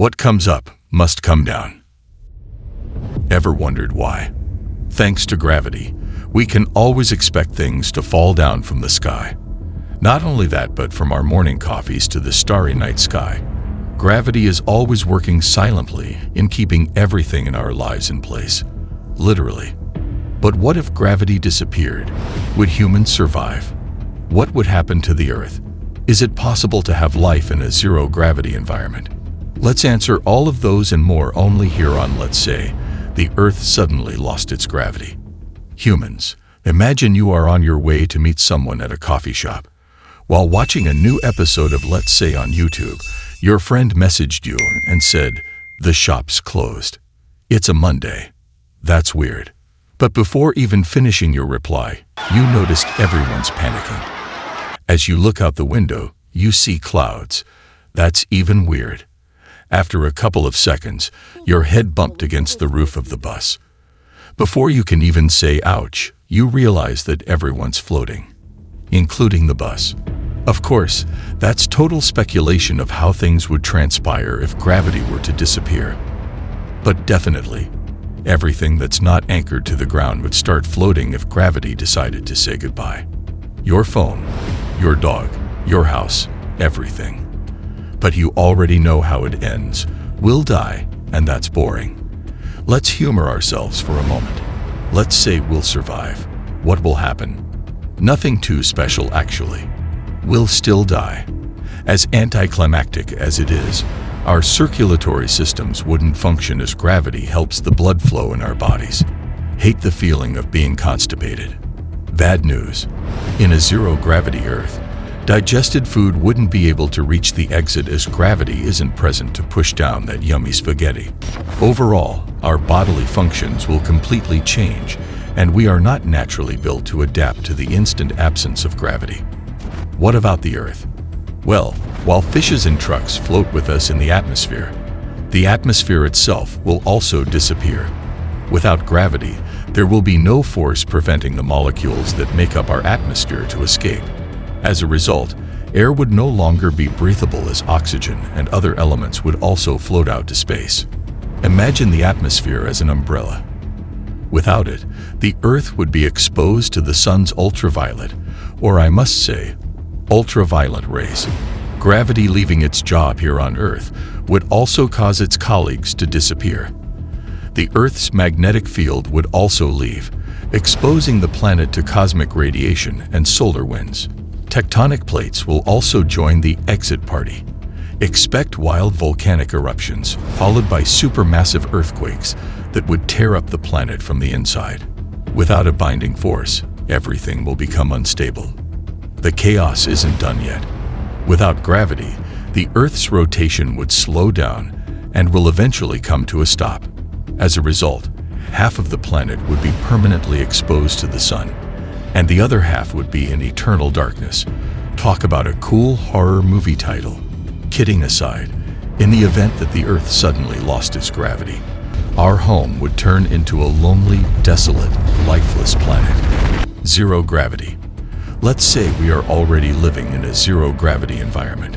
What comes up must come down. Ever wondered why? Thanks to gravity, we can always expect things to fall down from the sky. Not only that, but from our morning coffees to the starry night sky, gravity is always working silently in keeping everything in our lives in place, literally. But what if gravity disappeared? Would humans survive? What would happen to the Earth? Is it possible to have life in a zero-gravity environment? Let's answer all of those and more only here on Let's Say the Earth Suddenly Lost Its Gravity. Humans, imagine you are on your way to meet someone at a coffee shop. While watching a new episode of Let's Say on YouTube, your friend messaged you and said, "The shop's closed. It's a Monday. That's weird." But before even finishing your reply, you noticed everyone's panicking. As you look out the window, you see clouds. That's even weird. After a couple of seconds, your head bumped against the roof of the bus. Before you can even say ouch, you realize that everyone's floating, including the bus. Of course, that's total speculation of how things would transpire if gravity were to disappear. But definitely, everything that's not anchored to the ground would start floating if gravity decided to say goodbye. Your phone, your dog, your house, everything. But you already know how it ends. We'll die, and that's boring. Let's humor ourselves for a moment. Let's say we'll survive. What will happen? Nothing too special, actually. We'll still die. As anticlimactic as it is, our circulatory systems wouldn't function as gravity helps the blood flow in our bodies. Hate the feeling of being constipated. Bad news. In a zero-gravity Earth, digested food wouldn't be able to reach the exit as gravity isn't present to push down that yummy spaghetti. Overall, our bodily functions will completely change, and we are not naturally built to adapt to the instant absence of gravity. What about the Earth? Well, while fishes and trucks float with us in the atmosphere itself will also disappear. Without gravity, there will be no force preventing the molecules that make up our atmosphere to escape. As a result, air would no longer be breathable as oxygen and other elements would also float out to space. Imagine the atmosphere as an umbrella. Without it, the Earth would be exposed to the sun's ultraviolet, or I must say, ultraviolet rays. Gravity leaving its job here on Earth would also cause its colleagues to disappear. The Earth's magnetic field would also leave, exposing the planet to cosmic radiation and solar winds. Tectonic plates will also join the exit party. Expect wild volcanic eruptions, followed by supermassive earthquakes that would tear up the planet from the inside. Without a binding force, everything will become unstable. The chaos isn't done yet. Without gravity, the Earth's rotation would slow down and will eventually come to a stop. As a result, half of the planet would be permanently exposed to the sun, and the other half would be in eternal darkness. Talk about a cool horror movie title. Kidding aside, in the event that the Earth suddenly lost its gravity, our home would turn into a lonely, desolate, lifeless planet. Zero gravity. Let's say we are already living in a zero-gravity environment.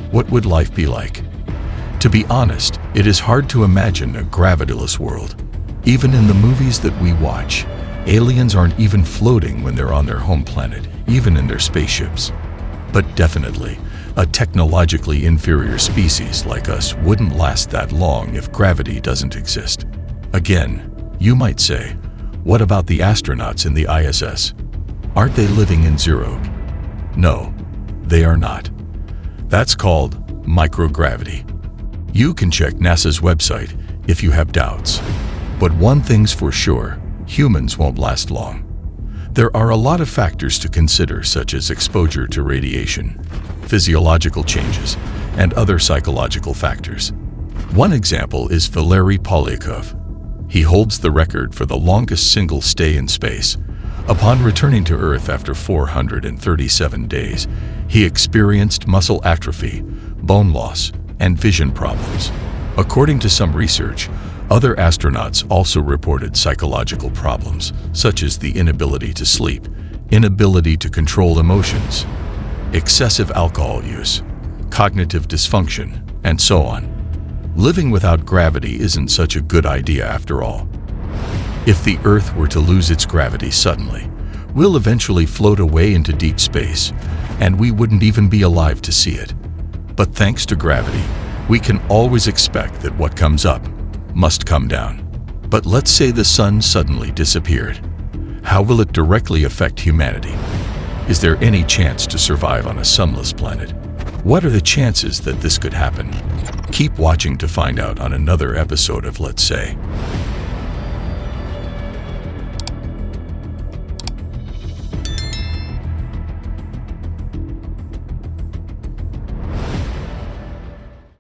What would life be like? To be honest, it is hard to imagine a gravityless world. Even in the movies that we watch, aliens aren't even floating when they're on their home planet, even in their spaceships. But definitely, a technologically inferior species like us wouldn't last that long if gravity doesn't exist. Again, you might say, what about the astronauts in the ISS? Aren't they living in zero? No, they are not. That's called microgravity. You can check NASA's website if you have doubts. But one thing's for sure, humans won't last long. There are a lot of factors to consider, such as exposure to radiation, physiological changes, and other psychological factors. One example is Valery Polyakov. He holds the record for the longest single stay in space. Upon returning to Earth after 437 days, he experienced muscle atrophy, bone loss, and vision problems. According to some research, other astronauts also reported psychological problems, such as the inability to sleep, inability to control emotions, excessive alcohol use, cognitive dysfunction, and so on. Living without gravity isn't such a good idea after all. If the Earth were to lose its gravity suddenly, we'll eventually float away into deep space, and we wouldn't even be alive to see it. But thanks to gravity, we can always expect that what comes up must come down. But let's say the sun suddenly disappeared. How will it directly affect humanity? Is there any chance to survive on a sunless planet? What are the chances that this could happen? Keep watching to find out on another episode of Let's Say.